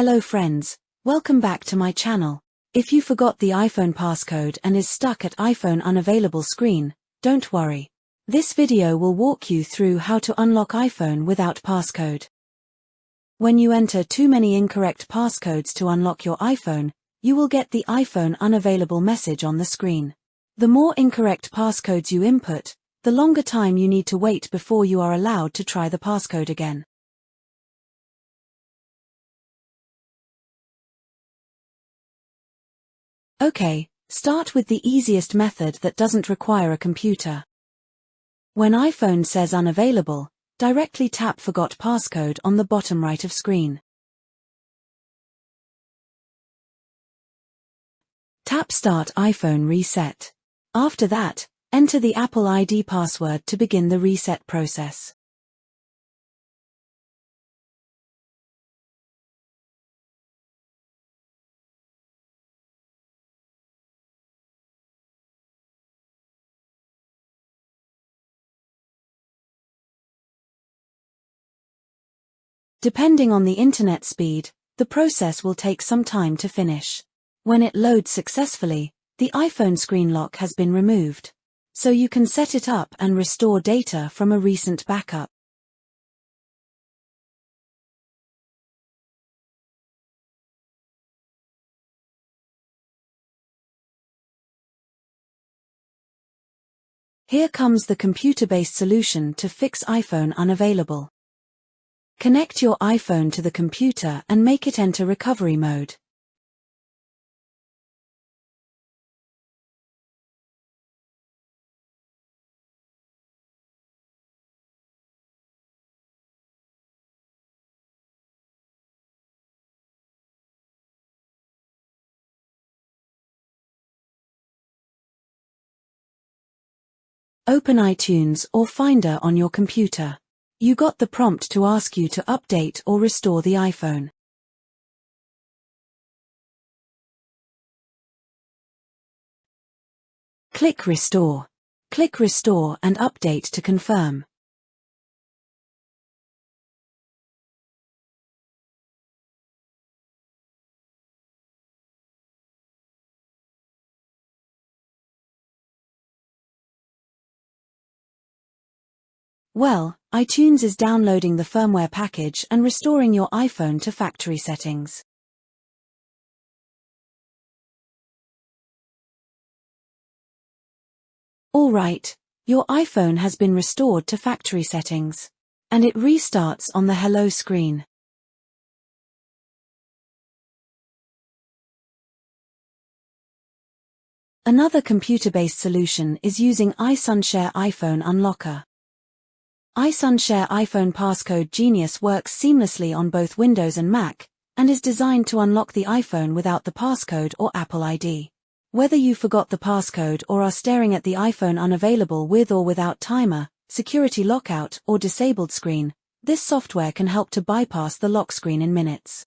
Hello friends, welcome back to my channel. If you forgot the iPhone passcode and is stuck at iPhone unavailable screen, don't worry. This video will walk you through how to unlock iPhone without passcode. When you enter too many incorrect passcodes to unlock your iPhone, you will get the iPhone unavailable message on the screen. The more incorrect passcodes you input, the longer time you need to wait before you are allowed to try the passcode again. Okay, start with the easiest method that doesn't require a computer. When iPhone says unavailable, directly tap Forgot Passcode on the bottom right of screen. Tap Start iPhone Reset. After that, enter the Apple ID password to begin the reset process. Depending on the internet speed, the process will take some time to finish. When it loads successfully, the iPhone screen lock has been removed. So you can set it up and restore data from a recent backup. Here comes the computer-based solution to fix iPhone unavailable. Connect your iPhone to the computer and make it enter recovery mode. Open iTunes or Finder on your computer. You got the prompt to ask you to update or restore the iPhone. Click Restore. Click Restore and Update to confirm. Well, iTunes is downloading the firmware package and restoring your iPhone to factory settings. Alright, your iPhone has been restored to factory settings. And it restarts on the Hello screen. Another computer-based solution is using iSunshare iPhone Unlocker. iSunshare iPhone Passcode Genius works seamlessly on both Windows and Mac, and is designed to unlock the iPhone without the passcode or Apple ID. Whether you forgot the passcode or are staring at the iPhone unavailable with or without timer, security lockout, or disabled screen, this software can help to bypass the lock screen in minutes.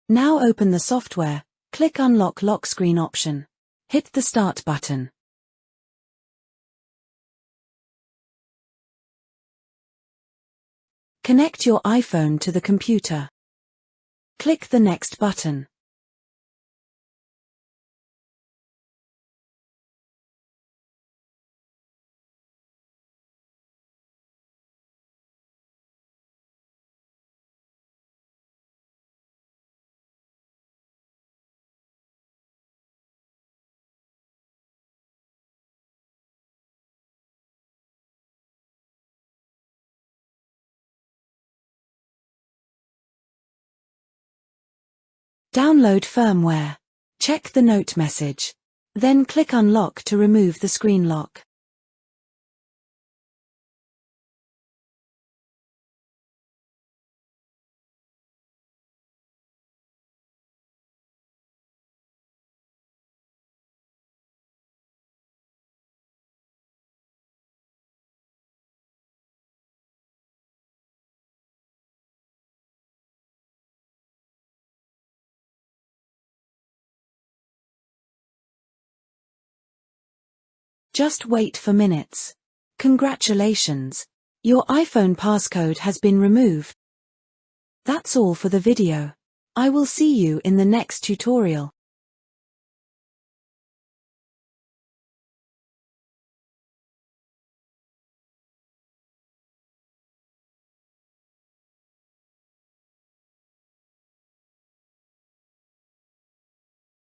Now open the software, click Unlock Lock Screen option. Hit the Start button. Connect your iPhone to the computer. Click the Next button. Download firmware. Check the note message. Then click Unlock to remove the screen lock. Just wait for minutes. Congratulations! Your iPhone passcode has been removed. That's all for the video. I will see you in the next tutorial.